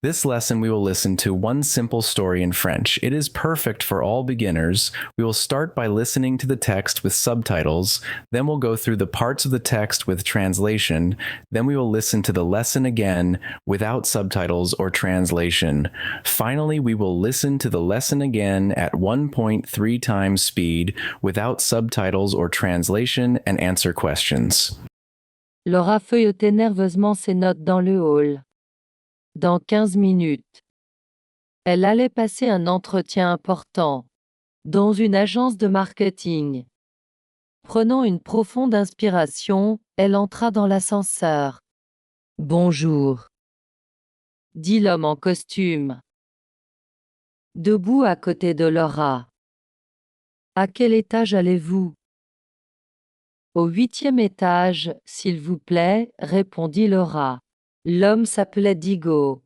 This lesson, we will listen to one simple story in French. It is perfect for all beginners. We will start by listening to the text with subtitles, then we'll go through the parts of the text with translation, then we will listen to the lesson again without subtitles or translation. Finally, we will listen to the lesson again at 1.3 times speed without subtitles or translation and answer questions. Laura feuilletait nerveusement ses notes dans le hall. Dans 15 minutes. Elle allait passer un entretien important. Dans une agence de marketing. Prenant une profonde inspiration, elle entra dans l'ascenseur. Bonjour, dit l'homme en costume. Debout à côté de Laura. À quel étage allez-vous? Au 8e étage, s'il vous plaît, répondit Laura. L'homme s'appelait Digo.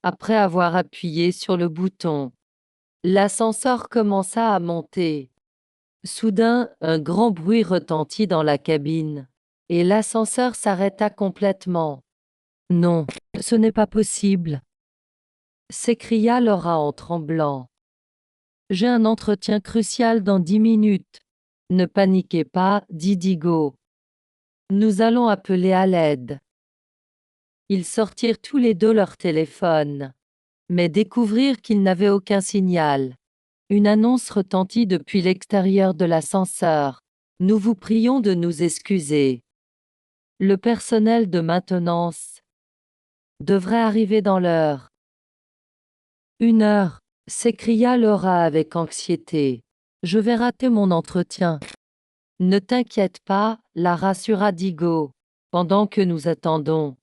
Après avoir appuyé sur le bouton, l'ascenseur commença à monter. Soudain, un grand bruit retentit dans la cabine, et l'ascenseur s'arrêta complètement. Non, ce n'est pas possible, s'écria Laura en tremblant. J'ai un entretien crucial dans 10 minutes. Ne paniquez pas, dit Digo. Nous allons appeler à l'aide. Ils sortirent tous les deux leur téléphone, mais découvrirent qu'ils n'avaient aucun signal. Une annonce retentit depuis l'extérieur de l'ascenseur. Nous vous prions de nous excuser. Le personnel de maintenance devrait arriver dans l'heure. 1 heure, s'écria Laura avec anxiété. Je vais rater mon entretien. Ne t'inquiète pas, la rassura Digo. Pendant que nous attendons.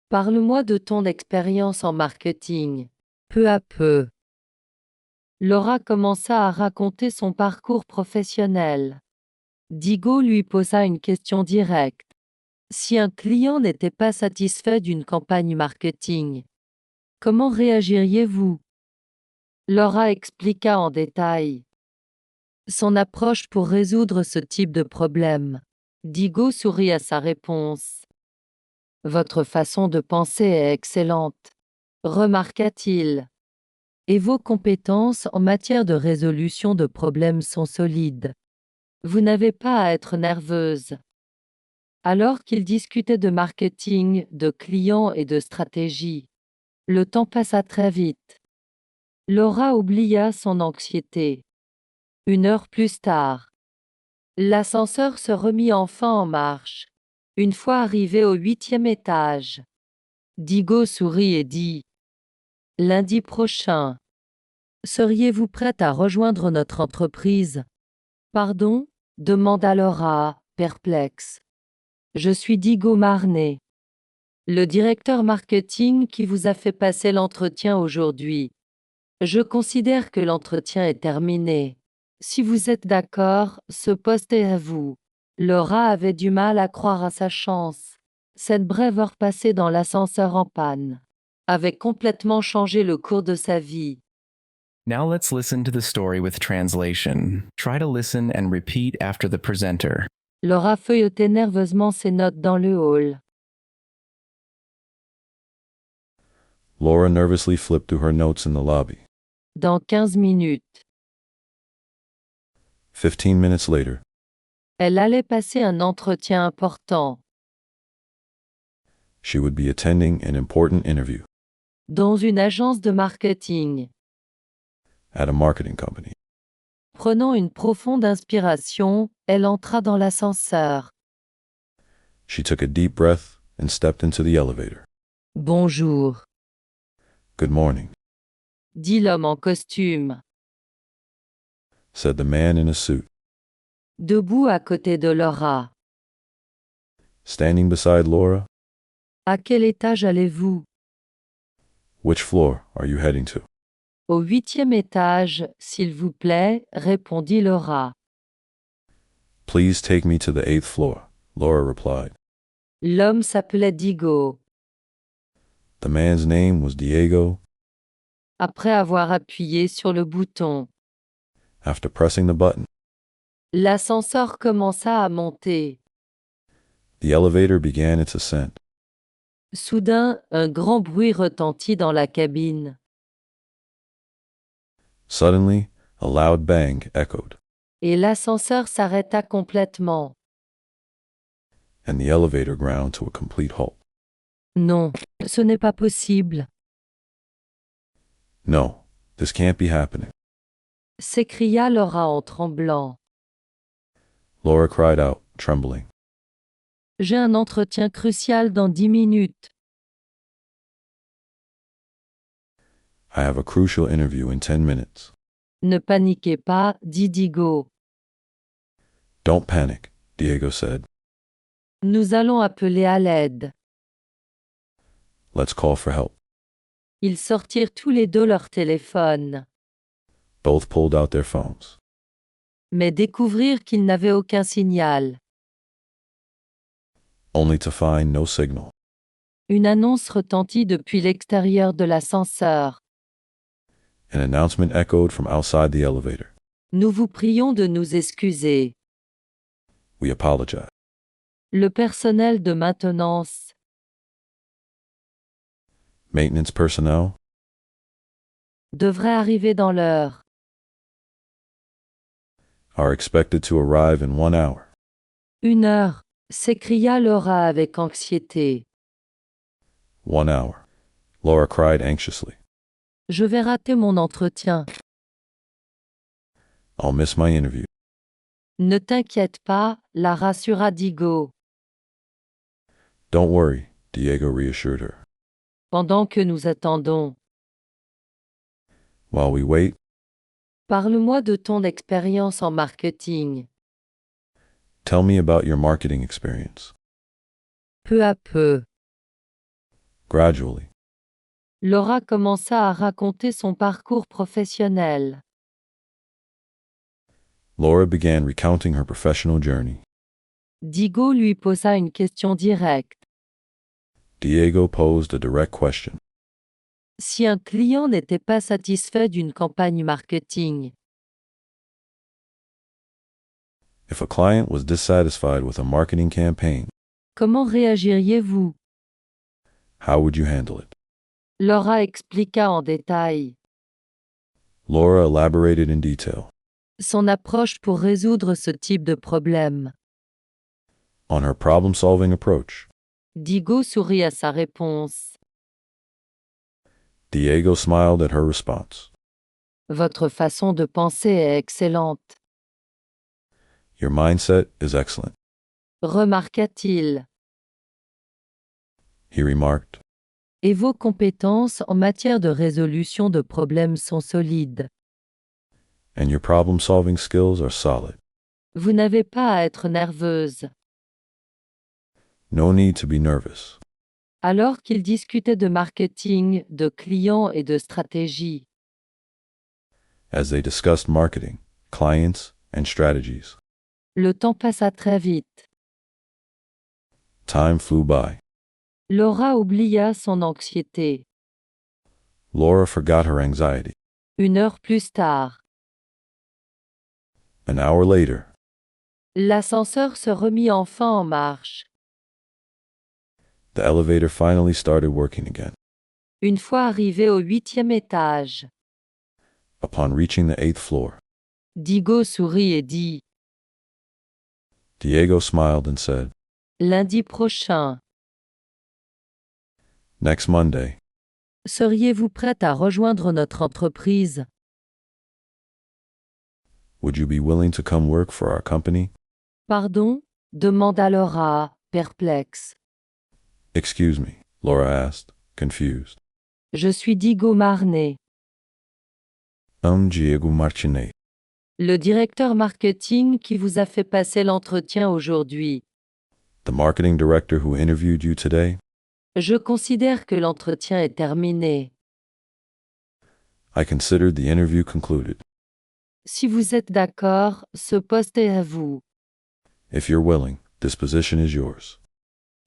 Parle-moi de ton expérience en marketing. Peu à peu. Laura commença à raconter son parcours professionnel. Digo lui posa une question directe. Si un client n'était pas satisfait d'une campagne marketing, comment réagiriez-vous? Laura expliqua en détail son approche pour résoudre ce type de problème. Digo sourit à sa réponse. Votre façon de penser est excellente, remarqua-t-il. Et vos compétences en matière de résolution de problèmes sont solides. Vous n'avez pas à être nerveuse. Alors qu'ils discutaient de marketing, de clients et de stratégie, le temps passa très vite. Laura oublia son anxiété. 1 heure plus tard, l'ascenseur se remit enfin en marche. Une fois arrivé au 8e étage, Digo sourit et dit « Lundi prochain, seriez-vous prête à rejoindre notre entreprise ?»« Pardon ?» demanda Laura, perplexe. « Je suis Digo Marnet, le directeur marketing qui vous a fait passer l'entretien aujourd'hui. Je considère que l'entretien est terminé. Si vous êtes d'accord, ce poste est à vous. » Laura avait du mal à croire à sa chance. Cette brève heure passée dans l'ascenseur en panne avait complètement changé le cours de sa vie. Now let's listen to the story with translation. Try to listen and repeat after the presenter. Laura feuilletait nerveusement ses notes dans le hall. Laura nervously flipped through her notes in the lobby. Dans 15 minutes. 15 minutes later. Elle allait passer un entretien important. She would be attending an important interview. Dans une agence de marketing. At a marketing company. Prenant une profonde inspiration, elle entra dans l'ascenseur. She took a deep breath and stepped into the elevator. Bonjour, Good morning, dit l'homme en costume. said the man in a suit, Debout à côté de Laura. standing beside Laura. À quel étage allez-vous? Which floor are you heading to? Au 8e étage, s'il vous plaît, répondit Laura. Please take me to the 8th floor, Laura replied. L'homme s'appelait Digo. The man's name was Diego. Après avoir appuyé sur le bouton, After pressing the button, l'ascenseur commença à monter. the elevator began its ascent. Soudain, un grand bruit retentit dans la cabine. Suddenly, a loud bang echoed, Et l'ascenseur s'arrêta complètement. and the elevator ground to a complete halt. Non, ce n'est pas possible, No, this can't be happening. s'écria Laura en tremblant. Laura cried out, trembling. J'ai un entretien crucial dans 10 minutes. I have a crucial interview in 10 minutes. Ne paniquez pas, dit Diego. Don't panic, Diego said. Nous allons appeler à l'aide. Let's call for help. Ils sortirent tous les deux leur téléphone, Both pulled out their phones, mais découvrirent qu'ils n'avaient aucun signal. only to find no signal. Une annonce retentit depuis l'extérieur de l'ascenseur. An announcement echoed from outside the elevator. Nous vous prions de nous excuser. We apologize. Le personnel de maintenance Maintenance personnel devrait arriver dans l'heure. are expected to arrive in 1 hour. 1 heure, s'écria Laura avec anxiété. 1 hour. Laura cried anxiously. Je vais rater mon entretien. I'll miss my interview. Ne t'inquiète pas, la rassura Diego. Don't worry, Diego reassured her. Pendant que nous attendons, While we wait, parle-moi de ton expérience en marketing. tell me about your marketing experience. Peu à peu, Gradually, Laura commença à raconter son parcours professionnel. Laura began recounting her professional journey. Diego lui posa une question directe. Diego posed a direct question. Si un client n'était pas satisfait d'une campagne marketing, If a client was dissatisfied with a marketing campaign, comment réagiriez-vous? how would you handle it? Laura expliqua en détail Laura elaborated in detail son approche pour résoudre ce type de problème. on her problem-solving approach. Diego sourit à sa réponse. Diego smiled at her response. Votre façon de penser est excellente, Your mindset is excellent, remarqua-t-il. he remarked, Et vos compétences en matière de résolution de problèmes sont solides. and your problem-solving skills are solid. Vous n'avez pas à être nerveuse. No need to be nervous. Alors qu'ils discutaient de marketing, de clients et de stratégie, As they discussed marketing, clients, and strategies, le temps passa très vite. time flew by. Laura oublia son anxiété. Laura forgot her anxiety. 1 heure plus tard, An hour later, l'ascenseur se remit enfin en marche. the elevator finally started working again. Une fois arrivé au 8e étage, Upon reaching the 8th floor, Diego sourit et dit Diego smiled and said, « Lundi prochain, Next Monday, seriez-vous prête à rejoindre notre entreprise? would you be willing to come work for our company? » Pardon? Demanda Laura, perplexe. Excuse me, Laura asked, confused. Je suis Diego Marnet, Diego Martinet, le directeur marketing qui vous a fait passer l'entretien aujourd'hui. the marketing director who interviewed you today. Je considère que l'entretien est terminé. I considered the interview concluded. Si vous êtes d'accord, ce poste est à vous. If you're willing, this position is yours.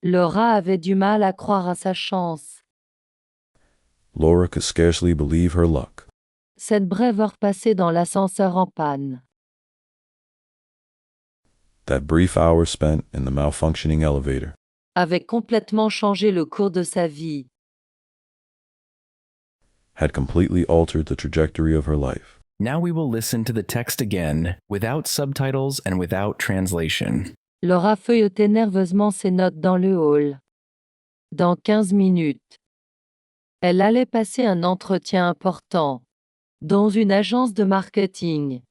Laura avait du mal à croire à sa chance. Laura could scarcely believe her luck. Cette brève heure passée dans l'ascenseur en panne. That brief hour spent in the malfunctioning elevator. avait complètement changé le cours de sa vie. Had completely altered the trajectory of her life. Now we will listen to the text again, without subtitles and without translation. Laura feuilletait nerveusement ses notes dans le hall. Dans 15 minutes. Elle allait passer un entretien important. Dans une agence de marketing.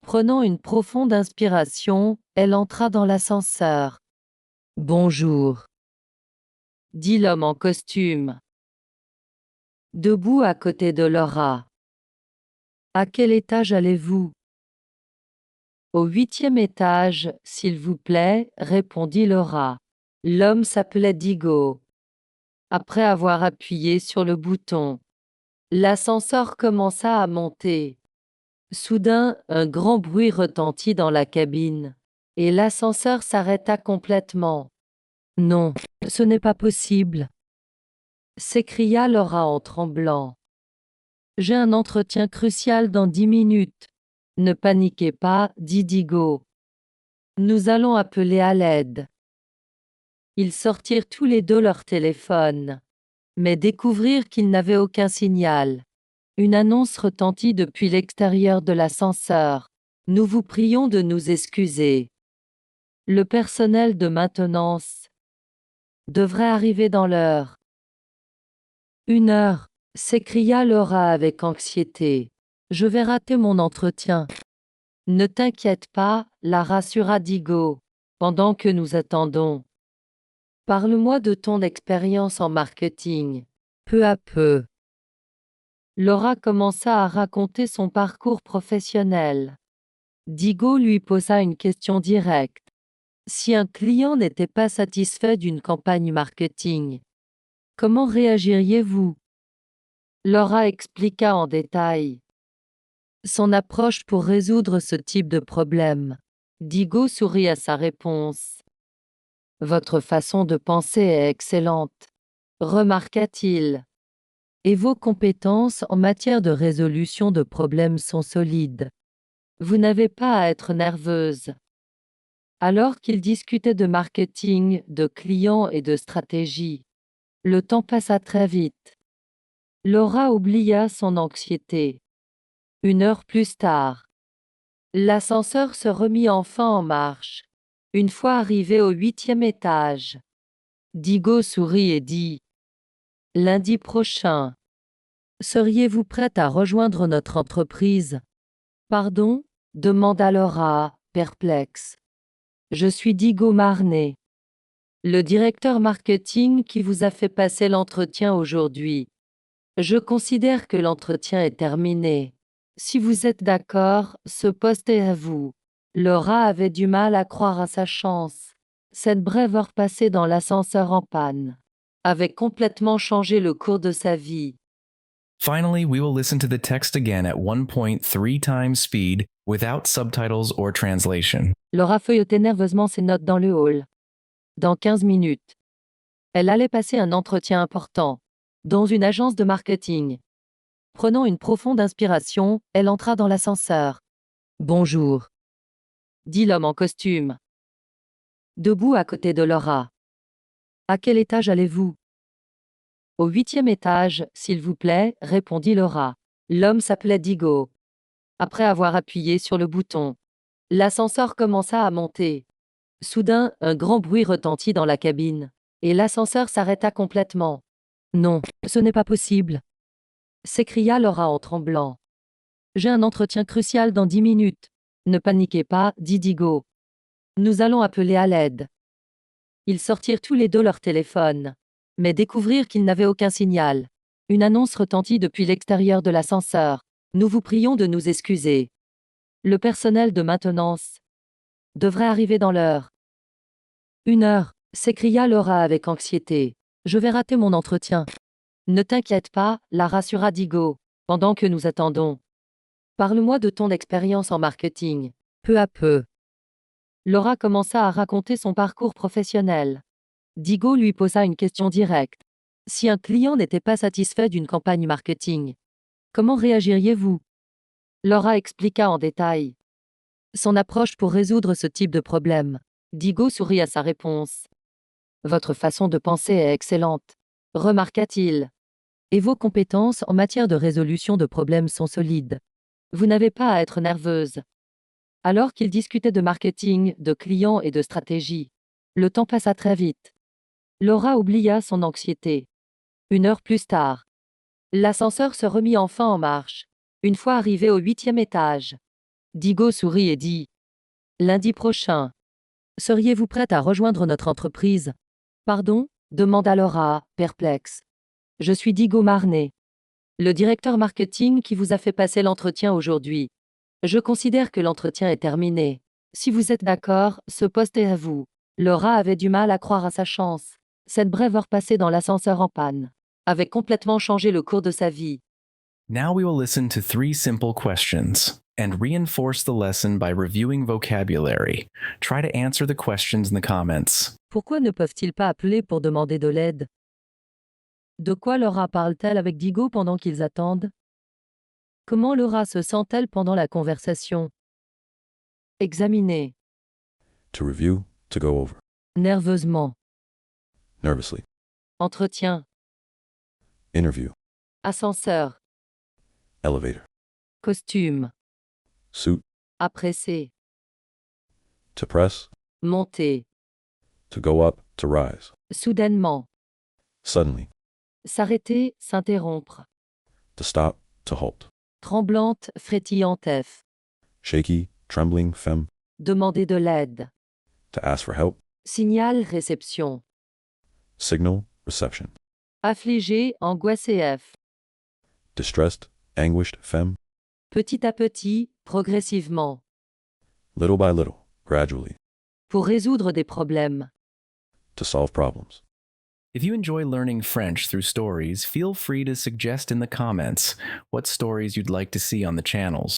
Prenant une profonde inspiration, elle entra dans l'ascenseur. Bonjour, dit l'homme en costume. Debout à côté de Laura. À quel étage allez-vous? Au 8e étage, s'il vous plaît, répondit Laura. L'homme s'appelait Digo. Après avoir appuyé sur le bouton, l'ascenseur commença à monter. Soudain, un grand bruit retentit dans la cabine, et l'ascenseur s'arrêta complètement. Non, ce n'est pas possible, s'écria Laura en tremblant. J'ai un entretien crucial dans 10 minutes. Ne paniquez pas, dit Digo. Nous allons appeler à l'aide. Ils sortirent tous les deux leur téléphone, mais découvrirent qu'ils n'avaient aucun signal. Une annonce retentit depuis l'extérieur de l'ascenseur. Nous vous prions de nous excuser. Le personnel de maintenance devrait arriver dans l'heure. 1 heure, s'écria Laura avec anxiété. Je vais rater mon entretien. Ne t'inquiète pas, la rassura Digo, pendant que nous attendons. Parle-moi de ton expérience en marketing. Peu à peu. Laura commença à raconter son parcours professionnel. Digo lui posa une question directe. Si un client n'était pas satisfait d'une campagne marketing, comment réagiriez-vous? Laura expliqua en détail son approche pour résoudre ce type de problème. Digo sourit à sa réponse. Votre façon de penser est excellente, remarqua-t-il. Et vos compétences en matière de résolution de problèmes sont solides. Vous n'avez pas à être nerveuse. Alors qu'ils discutaient de marketing, de clients et de stratégie, le temps passa très vite. Laura oublia son anxiété. 1 heure plus tard, l'ascenseur se remit enfin en marche. Une fois arrivé au 8e étage, Digo sourit et dit « Lundi prochain, seriez-vous prête à rejoindre notre entreprise ?»« Pardon ?» demanda Laura, perplexe. « Je suis Digo Marnet, le directeur marketing qui vous a fait passer l'entretien aujourd'hui. Je considère que l'entretien est terminé. Si vous êtes d'accord, ce poste est à vous. » Laura avait du mal à croire à sa chance. Cette brève heure passée dans l'ascenseur en panne avait complètement changé le cours de sa vie. Finally, we will listen to the text again at 1.3 times speed, without subtitles or translation. Laura feuilletait nerveusement ses notes dans le hall. Dans 15 minutes. Elle allait passer un entretien important, dans une agence de marketing. Prenant une profonde inspiration, elle entra dans l'ascenseur. Bonjour, dit l'homme en costume. Debout à côté de Laura. À quel étage allez-vous? Au 8e étage, s'il vous plaît, répondit Laura. L'homme s'appelait Digo. Après avoir appuyé sur le bouton, l'ascenseur commença à monter. Soudain, un grand bruit retentit dans la cabine, et l'ascenseur s'arrêta complètement. Non, ce n'est pas possible, s'écria Laura en tremblant. J'ai un entretien crucial dans 10 minutes. Ne paniquez pas, dit Digo. Nous allons appeler à l'aide. Ils sortirent tous les deux leur téléphone, mais découvrirent qu'ils n'avaient aucun signal. Une annonce retentit depuis l'extérieur de l'ascenseur. Nous vous prions de nous excuser. Le personnel de maintenance devrait arriver dans l'heure. 1 heure, s'écria Laura avec anxiété. Je vais rater mon entretien. Ne t'inquiète pas, la rassura Digo, pendant que nous attendons. Parle-moi de ton expérience en marketing. Peu à peu. Laura commença à raconter son parcours professionnel. Digo lui posa une question directe. Si un client n'était pas satisfait d'une campagne marketing, comment réagiriez-vous? Laura expliqua en détail son approche pour résoudre ce type de problème. Digo sourit à sa réponse. Votre façon de penser est excellente, remarqua-t-il. Et vos compétences en matière de résolution de problèmes sont solides. Vous n'avez pas à être nerveuse. Alors qu'ils discutaient de marketing, de clients et de stratégie, le temps passa très vite. Laura oublia son anxiété. 1 heure plus tard, l'ascenseur se remit enfin en marche, une fois arrivé au 8e étage. Digo sourit et dit « Lundi prochain, seriez-vous prête à rejoindre notre entreprise ?»« Pardon ?» demanda Laura, perplexe. « Je suis Digo Marnet, le directeur marketing qui vous a fait passer l'entretien aujourd'hui. Je considère que l'entretien est terminé. Si vous êtes d'accord, ce poste est à vous. » Laura avait du mal à croire à sa chance. Cette brève heure passée dans l'ascenseur en panne avait complètement changé le cours de sa vie. Now we will listen to 3 simple questions and reinforce the lesson by reviewing vocabulary. Try to answer the questions in the comments. Pourquoi ne peuvent-ils pas appeler pour demander de l'aide? De quoi Laura parle-t-elle avec Digo pendant qu'ils attendent? Comment Laura se sent-elle pendant la conversation? Examiner. To review, to go over. Nerveusement. Nervously. Entretien. Interview. Ascenseur. Elevator. Costume. Suit. Apprécier. To press. Monter. To go up, to rise. Soudainement. Suddenly. S'arrêter, s'interrompre. To stop, to halt. Tremblante, frétillante F. Shaky, trembling, femme. Demander de l'aide. To ask for help. Signal, réception. Signal, reception. Affligé, angoissé F. Distressed, anguished, femme. Petit à petit, progressivement. Little by little, gradually. Pour résoudre des problèmes. To solve problems. If you enjoy learning French through stories, feel free to suggest in the comments what stories you'd like to see on the channels.